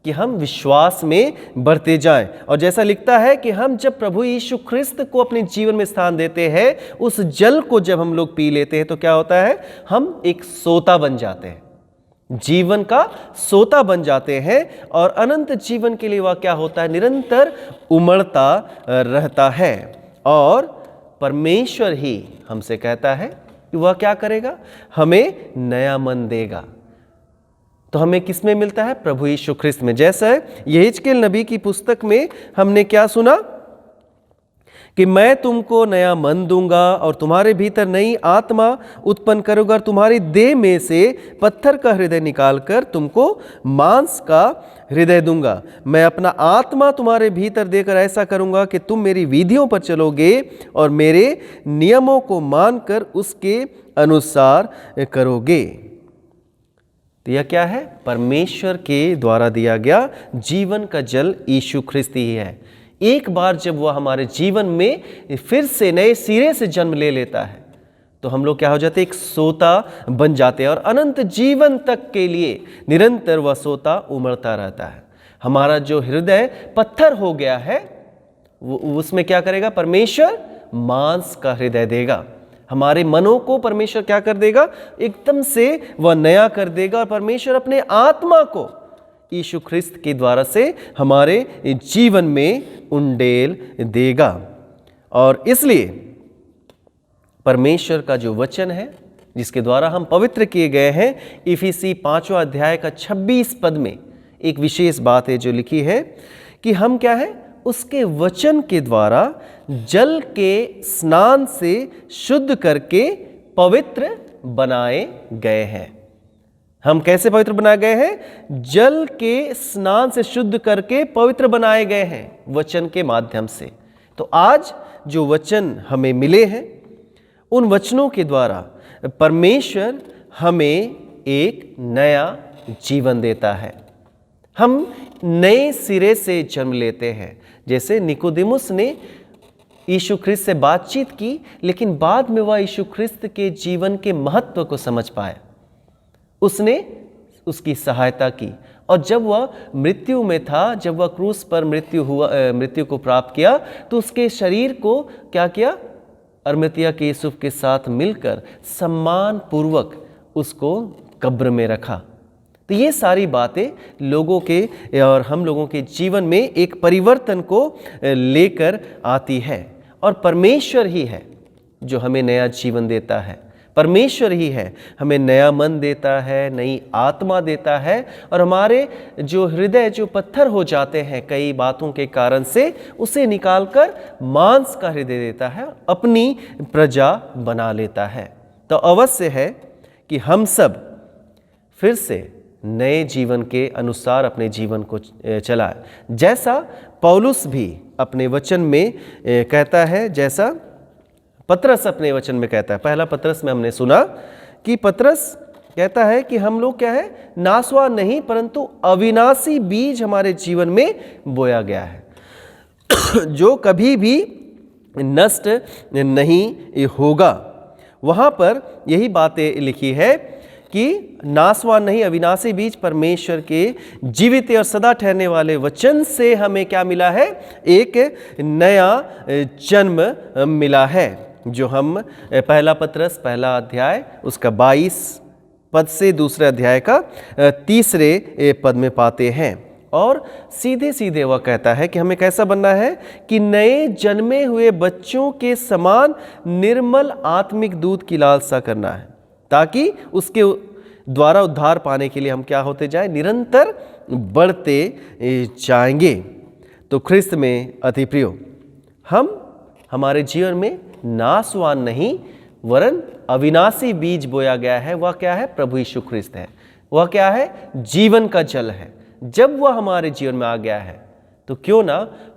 [SPEAKER 1] कि हम विश्वास में बढ़ते जाएं। और जैसा लिखता है कि हम जब प्रभु यीशु ख्रिस्त को अपने जीवन में स्थान देते हैं, उस जल को जब हम लोग पी लेते हैं तो क्या होता है? हम एक सोता बन जाते हैं, जीवन का सोता बन जाते हैं। और अनंत जीवन के लिए वह क्या होता है? निरंतर उमड़ता रहता है। और परमेश्वर ही हमसे कहता है कि वह क्या करेगा? हमें नया मन देगा। तो हमें किसमें मिलता है? प्रभु यीशु ख्रिस्त में। जैसा यहेजकेल नबी की पुस्तक में हमने क्या सुना कि मैं तुमको नया मन दूंगा और तुम्हारे भीतर नई आत्मा उत्पन्न करूंगा और तुम्हारी देह में से पत्थर का हृदय निकालकर तुमको मांस का हृदय दूंगा। मैं अपना आत्मा तुम्हारे भीतर देकर ऐसा करूंगा कि तुम मेरी विधियों पर चलोगे और मेरे नियमों को मानकर उसके अनुसार करोगे। तो यह क्या है? परमेश्वर के द्वारा दिया गया जीवन का जल यीशु ख्रिस्त ही है। एक बार जब वह हमारे जीवन में फिर से नए सिरे से जन्म ले लेता है तो हम लोग क्या हो जाते हैं? एक सोता बन जाते हैं और अनंत जीवन तक के लिए निरंतर वह सोता उमड़ता रहता है। हमारा जो हृदय पत्थर हो गया है उसमें क्या करेगा? परमेश्वर मांस का हृदय देगा। हमारे मनों को परमेश्वर क्या कर देगा? एकदम से वह नया कर देगा। और परमेश्वर अपने आत्मा को यीशु ख्रिस्त के द्वारा से हमारे जीवन में उंडेल देगा। और इसलिए परमेश्वर का जो वचन है जिसके द्वारा हम पवित्र किए गए हैं, इफिसी 5 अध्याय का 26 पद में एक विशेष बात है जो लिखी है कि हम क्या है? उसके वचन के द्वारा जल के स्नान से शुद्ध करके पवित्र बनाए गए हैं। हम कैसे पवित्र बनाए गए हैं? जल के स्नान से शुद्ध करके पवित्र बनाए गए हैं वचन के माध्यम से। तो आज जो वचन हमें मिले हैं उन वचनों के द्वारा परमेश्वर हमें एक नया जीवन देता है। हम नए सिरे से जन्म लेते हैं। जैसे निकोदेमुस ने यीशु ख्रिस्त से बातचीत की, लेकिन बाद में वह यीशु ख्रिस्त के जीवन के महत्व को समझ पाया। उसने उसकी सहायता की और जब वह मृत्यु में था, जब वह क्रूस पर मृत्यु को प्राप्त किया, तो उसके शरीर को क्या किया? अरमतिया के यूसुफ के साथ मिलकर सम्मान पूर्वक उसको कब्र में रखा। तो ये सारी बातें लोगों के और हम लोगों के जीवन में एक परिवर्तन को लेकर आती है। और परमेश्वर ही है जो हमें नया जीवन देता है। परमेश्वर ही है हमें नया मन देता है, नई आत्मा देता है और हमारे जो हृदय जो पत्थर हो जाते हैं कई बातों के कारण से, उसे निकालकर मांस का हृदय देता है, अपनी प्रजा बना लेता है। तो अवश्य है कि हम सब फिर से नए जीवन के अनुसार अपने जीवन को चलाए, जैसा पौलुस भी अपने वचन में कहता है, जैसा पतरस अपने वचन में कहता है। पहला पतरस में हमने सुना कि पतरस कहता है कि हम लोग क्या है, नासवान नहीं परंतु अविनाशी बीज हमारे जीवन में बोया गया है जो कभी भी नष्ट नहीं होगा। वहाँ पर यही बातें लिखी है कि नासवान नहीं अविनाशी बीज परमेश्वर के जीवित और सदा ठहरने वाले वचन से हमें क्या मिला है, एक नया जन्म मिला है, जो हम पहला पतरस पहला अध्याय उसका 22 पद से दूसरे अध्याय का 3 पद में पाते हैं। और सीधे सीधे वह कहता है कि हमें कैसा बनना है कि नए जन्मे हुए बच्चों के समान निर्मल आत्मिक दूध की लालसा करना है, ताकि उसके द्वारा उद्धार पाने के लिए हम क्या होते जाएं, निरंतर बढ़ते जाएंगे। तो ख्रिस्त में अति प्रियो, हम हमारे जीवन में नासवान नहीं वरन अविनाशी बीज बोया गया है। वह क्या है, प्रभु यीशु ख्रिस्त है। वह क्या है, जीवन का जल है। जब वह हमारे जीवन में आ गया है तो क्यों ना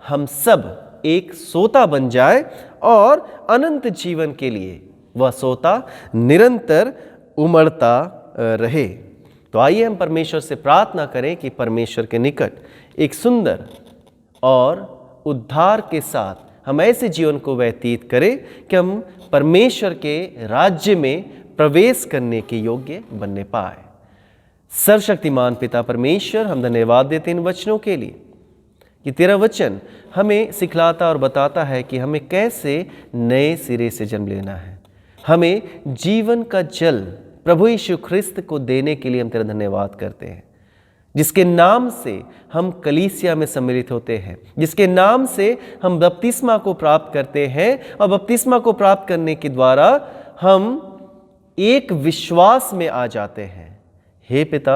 [SPEAKER 1] हम सब एक सोता बन जाए और अनंत जीवन के लिए वह सोता निरंतर उमड़ता रहे। तो आइए हम परमेश्वर से प्रार्थना करें कि परमेश्वर के निकट एक सुंदर और उद्धार के साथ हम ऐसे जीवन को व्यतीत करें कि हम परमेश्वर के राज्य में प्रवेश करने के योग्य बनने पाए। सर्वशक्तिमान पिता परमेश्वर, हम धन्यवाद देते इन वचनों के लिए कि तेरा वचन हमें सिखलाता और बताता है कि हमें कैसे नए सिरे से जन्म लेना है। हमें जीवन का जल प्रभु यीशु ख्रिस्त को देने के लिए हम तेरा धन्यवाद करते हैं, जिसके नाम से हम कलीसिया में सम्मिलित होते हैं, जिसके नाम से हम बपतिस्मा को प्राप्त करते हैं और बपतिस्मा को प्राप्त करने के द्वारा हम एक विश्वास में आ जाते हैं। हे पिता,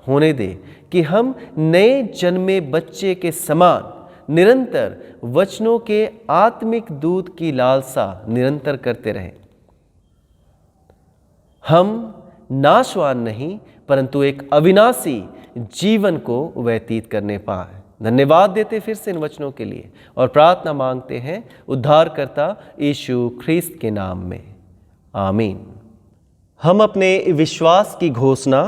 [SPEAKER 1] होने दे कि हम नए जन्मे बच्चे के समान निरंतर वचनों के आत्मिक दूध की लालसा निरंतर करते रहें। हम नाशवान नहीं परंतु एक अविनाशी जीवन को व्यतीत करने पाए। धन्यवाद देते फिर से इन वचनों के लिए और प्रार्थना मांगते हैं उद्धारकर्ता यीशु ख्रिस्त के नाम में, आमीन। हम अपने विश्वास की घोषणा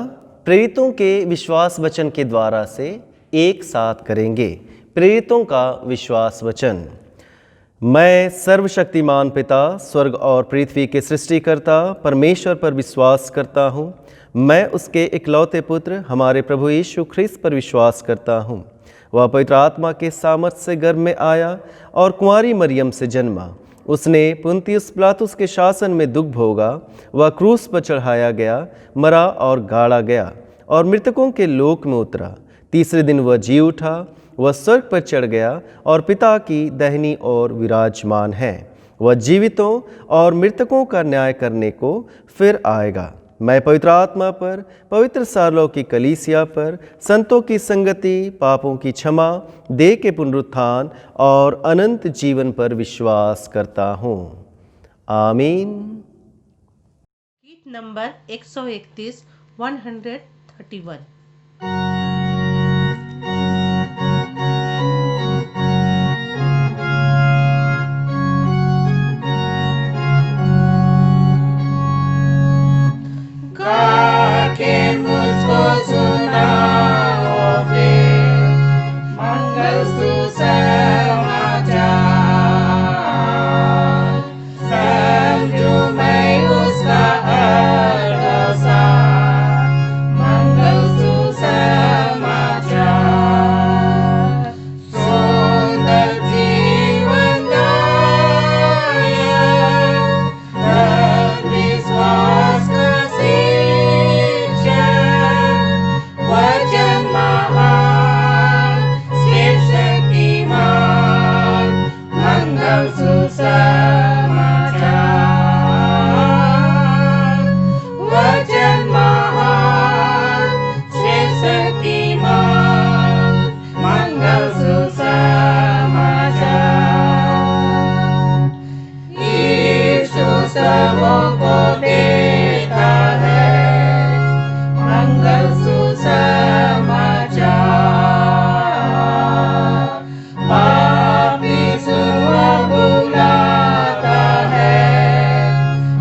[SPEAKER 1] प्रेरितों के विश्वास वचन के द्वारा से एक साथ करेंगे। प्रेरितों का विश्वास वचन। मैं सर्वशक्तिमान पिता स्वर्ग और पृथ्वी के सृष्टिकर्ता परमेश्वर पर विश्वास करता हूँ। मैं उसके इकलौते पुत्र हमारे प्रभु यीशु ख्रिस्त पर विश्वास करता हूँ। वह पवित्र आत्मा के सामर्थ से गर्भ में आया और कुंवारी मरियम से जन्मा। उसने पुन्तियुस पिलातुस के शासन में दुख भोगा। वह क्रूस पर चढ़ाया गया, मरा और गाड़ा गया और मृतकों के लोक में उतरा। तीसरे दिन वह जी उठा। वह स्वर्ग पर चढ़ गया और पिता की दाहिनी ओर विराजमान है। वह जीवितों और मृतकों का न्याय करने को फिर आएगा। मैं पवित्र आत्मा पर, पवित्र सार्वलौकिक कलीसिया पर, संतों की संगति, पापों की क्षमा, देह के पुनरुत्थान और अनंत जीवन पर विश्वास करता हूँ, आमीन।
[SPEAKER 3] गीत नंबर 131 131।
[SPEAKER 4] Mangal to
[SPEAKER 3] मंगल सुसमाचार, पापी सुअ बुलाता है,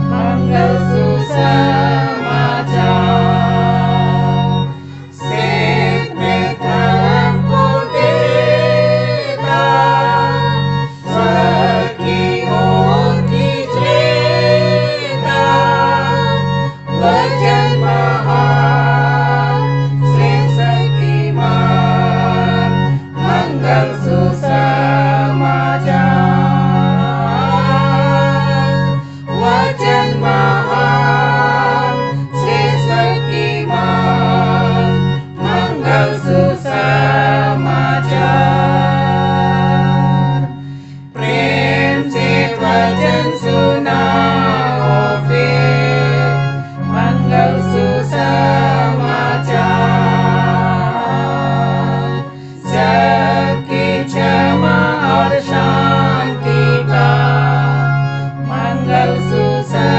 [SPEAKER 3] मंगल सुसमाचार। सेठ में धर्म को देता, स्वर्ग की ओर खींचेगा, वचन महान श्रेष्ठ शक्तिमान, मंगल सुसमाचार। वचन महान श्रेष्ठ शक्तिमान, मंगल सुसमाचार। प्रेम से वचन सुनाओ फिर, मंगल सुसमाचार। सबकी क्षमा और शांति का, मंगल सुसमाचार।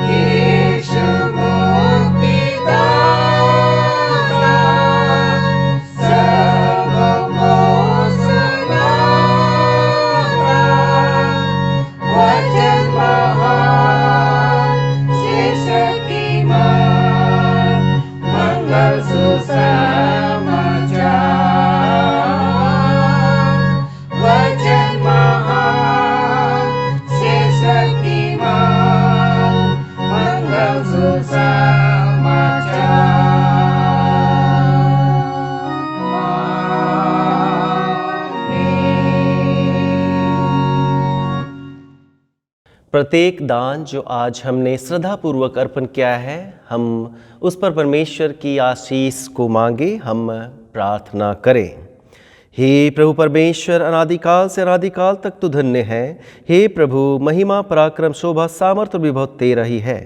[SPEAKER 3] यीशु मुक्तिदाता, सबको सुनाता, वचन महान श्रेष्ठ शक्तिमान, मंगल सुसमाचार। वचन महान श्रेष्ठ शक्तिमान, मंगल सुसमाचार।
[SPEAKER 1] प्रत्येक दान जो आज हमने श्रद्धापूर्वक अर्पण किया है, हम उस पर परमेश्वर की आशीष को मांगे, हम प्रार्थना करें। हे प्रभु परमेश्वर, अनादिकाल से अनादिकाल तक तू धन्य है। हे प्रभु, महिमा पराक्रम शोभा सामर्थ्य और विभव तेरा ही है,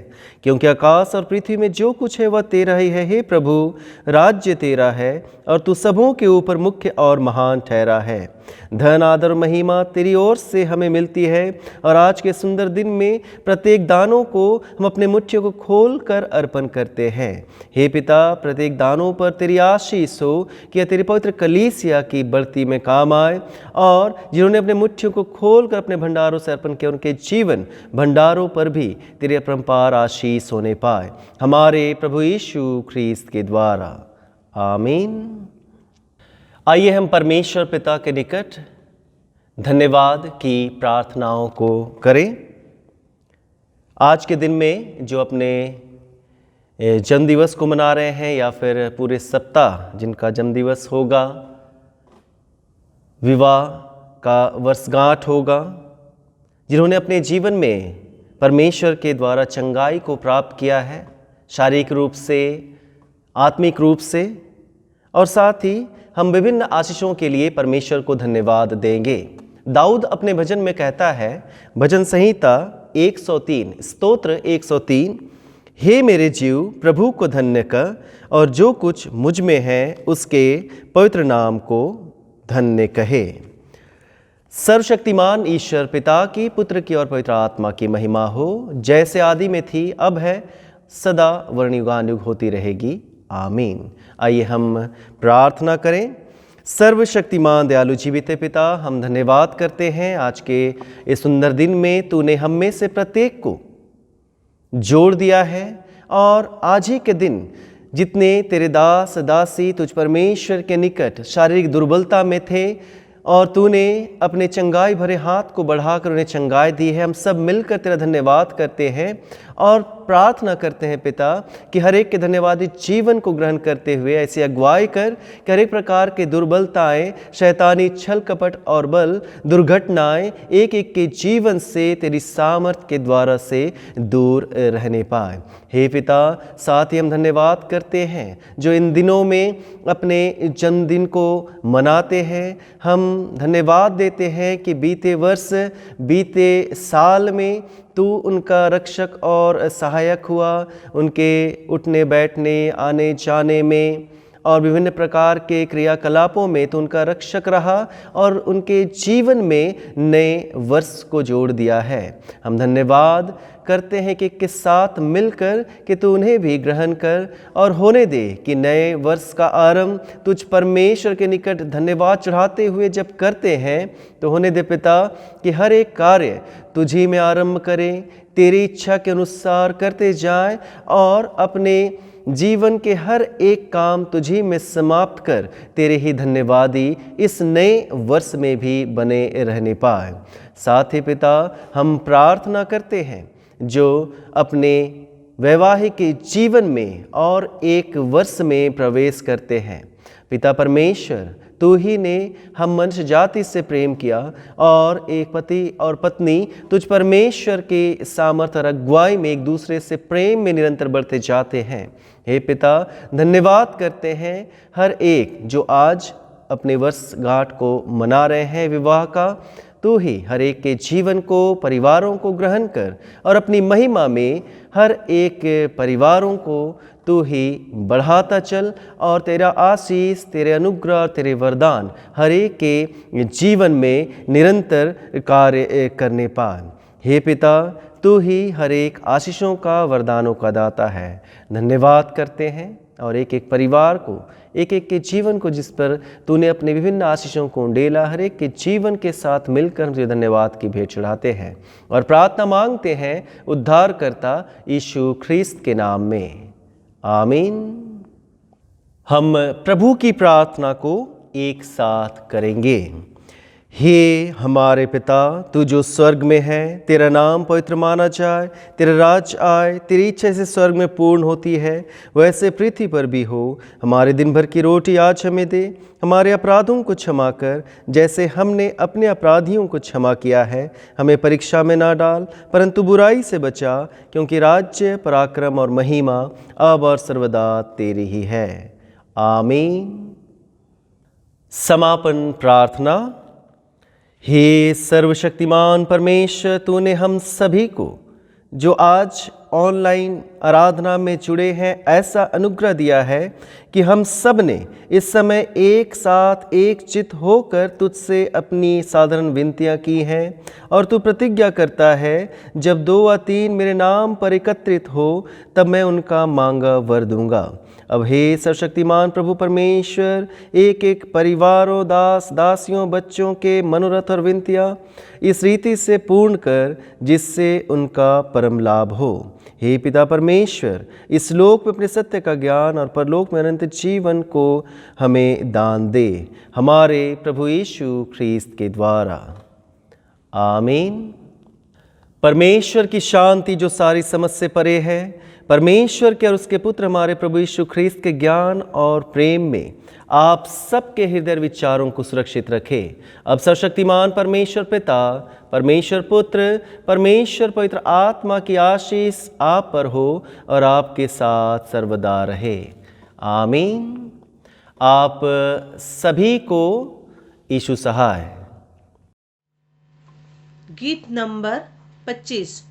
[SPEAKER 1] क्योंकि आकाश और पृथ्वी में जो कुछ है वह तेरा ही है। हे प्रभु, राज्य तेरा है और तू सबों के ऊपर मुख्य और महान ठहरा है। धन आदर महिमा तेरी ओर से हमें मिलती है, और आज के सुंदर दिन में प्रत्येक दानों को हम अपने मुट्ठियों को खोल कर अर्पण करते हैं। हे पिता, प्रत्येक दानों पर तेरी आशीष हो कि यह तेरी पवित्र कलीसिया की बढ़ती में काम आए, और जिन्होंने अपने मुट्ठियों को खोल कर अपने भंडारों से अर्पण किया, उनके जीवन भंडारों पर भी तेरी अपरंपार आशीष होने पाए, हमारे प्रभु यीशु ख्रीस्त के द्वारा। आमीन। आइए हम परमेश्वर पिता के निकट धन्यवाद की प्रार्थनाओं को करें। आज के दिन में जो अपने जन्मदिवस को मना रहे हैं, या फिर पूरे सप्ताह जिनका जन्मदिवस होगा, विवाह का वर्षगांठ होगा, जिन्होंने अपने जीवन में परमेश्वर के द्वारा चंगाई को प्राप्त किया है, शारीरिक रूप से, आत्मिक रूप से, और साथ ही हम विभिन्न आशीषों के लिए परमेश्वर को धन्यवाद देंगे। दाऊद अपने भजन में कहता है, भजन संहिता 103 स्तोत्र 103, हे मेरे जीव प्रभु को धन्य कर, और जो कुछ मुझ में है उसके पवित्र नाम को धन्य कहे। सर्वशक्तिमान ईश्वर पिता की, पुत्र की और पवित्र आत्मा की महिमा हो, जैसे आदि में थी, अब है, सदा वर्णयुगानुयुग होती रहेगी। आमीन। आइए हम प्रार्थना करें। सर्वशक्तिमान दयालु जीवित पिता, हम धन्यवाद करते हैं आज के इस सुंदर दिन में तूने हम में से प्रत्येक को जोड़ दिया है, और आज ही के दिन जितने तेरे दास दासी तुझ परमेश्वर के निकट शारीरिक दुर्बलता में थे, और तूने अपने चंगाई भरे हाथ को बढ़ाकर उन्हें चंगाई दी है, हम सब मिलकर तेरा धन्यवाद करते हैं और प्रार्थना करते हैं पिता कि हर एक के धन्यवादी जीवन को ग्रहण करते हुए ऐसी अगुवाई कर कि हर एक प्रकार के दुर्बलताएं, शैतानी छल कपट और बल, दुर्घटनाएं एक एक के जीवन से तेरी सामर्थ के द्वारा से दूर रहने पाए। हे पिता, साथ ही हम धन्यवाद करते हैं जो इन दिनों में अपने जन्मदिन को मनाते हैं। हम धन्यवाद देते हैं कि बीते वर्ष, बीते साल में तू उनका रक्षक और सहायक हुआ, उनके उठने बैठने आने जाने में और विभिन्न प्रकार के क्रियाकलापों में तो उनका रक्षक रहा और उनके जीवन में नए वर्ष को जोड़ दिया है। हम धन्यवाद करते हैं कि के साथ मिलकर कि तू उन्हें भी ग्रहण कर और होने दे कि नए वर्ष का आरंभ तुझ परमेश्वर के निकट धन्यवाद चढ़ाते हुए जब करते हैं तो होने दे पिता कि हर एक कार्य तुझी में आरंभ करें, तेरी इच्छा के अनुसार करते जाएं और अपने जीवन के हर एक काम तुझी में समाप्त कर तेरे ही धन्यवादी इस नए वर्ष में भी बने रहने पाए। साथ ही पिता हम प्रार्थना करते हैं जो अपने वैवाहिक जीवन में और एक वर्ष में प्रवेश करते हैं। पिता परमेश्वर, तू ही ने हम मनुष्य जाति से प्रेम किया और एक पति और पत्नी तुझ परमेश्वर के सामर्थ्य और अगुवाई में एक दूसरे से प्रेम में निरंतर बढ़ते जाते हैं। हे पिता, धन्यवाद करते हैं हर एक जो आज अपने वर्षगांठ को मना रहे हैं विवाह का। तू ही हर एक के जीवन को, परिवारों को ग्रहण कर और अपनी महिमा में हर एक परिवारों को तू ही बढ़ाता चल और तेरा आशीष, तेरे अनुग्रह, तेरे वरदान हर एक के जीवन में निरंतर कार्य करने पाए। हे पिता, तू ही हर एक आशीषों का, वरदानों का दाता है। धन्यवाद करते हैं और एक एक परिवार को, एक एक के जीवन को जिस पर तूने अपने विभिन्न आशीषों को उंडेला, हर एक के जीवन के साथ मिलकर हम तुझे धन्यवाद की भेंट चढ़ाते हैं और प्रार्थना मांगते हैं उद्धारकर्ता यीशु ख्रीस्त के नाम में, आमीन। हम प्रभु की प्रार्थना को एक साथ करेंगे। हे हमारे पिता, तू जो स्वर्ग में है, तेरा नाम पवित्र माना जाए, तेरा राज्य आए, तेरी इच्छा से स्वर्ग में पूर्ण होती है वैसे पृथ्वी पर भी हो। हमारे दिन भर की रोटी आज हमें दे, हमारे अपराधों को क्षमा कर जैसे हमने अपने अपराधियों को क्षमा किया है। हमें परीक्षा में ना डाल परंतु बुराई से बचा, क्योंकि राज्य, पराक्रम और महिमा अब और सर्वदा तेरी ही है, आमीन। समापन प्रार्थना। हे सर्वशक्तिमान परमेश्वर, तूने हम सभी को जो आज ऑनलाइन आराधना में जुड़े हैं ऐसा अनुग्रह दिया है कि हम सब ने इस समय एक साथ एक चित्त होकर तुझसे अपनी साधारण विनतियां की हैं और तू प्रतिज्ञा करता है, जब 2 व 3 मेरे नाम पर एकत्रित हो तब मैं उनका मांगा वर दूंगा। अब हे सर्वशक्तिमान प्रभु परमेश्वर, एक एक परिवारों, दास दासियों, बच्चों के मनोरथ और विनतियाँ इस रीति से पूर्ण कर जिससे उनका परम लाभ हो। हे पिता परमेश्वर, इस लोक में अपने सत्य का ज्ञान और परलोक में अनंत जीवन को हमें दान दे, हमारे प्रभु यीशु ख्रीस्त के द्वारा, आमीन। परमेश्वर की शांति जो सारी समझ से परे है, परमेश्वर के और उसके पुत्र हमारे प्रभु यीशु ख्रीस्त के ज्ञान और प्रेम में आप सबके हृदय विचारों को सुरक्षित रखे। अब सर्वशक्तिमान परमेश्वर पिता, परमेश्वर पुत्र, परमेश्वर पवित्र आत्मा की आशीष आप पर हो और आपके साथ सर्वदा रहे, आमीन। आप सभी को यीशु सहाय।
[SPEAKER 4] गीत नंबर 25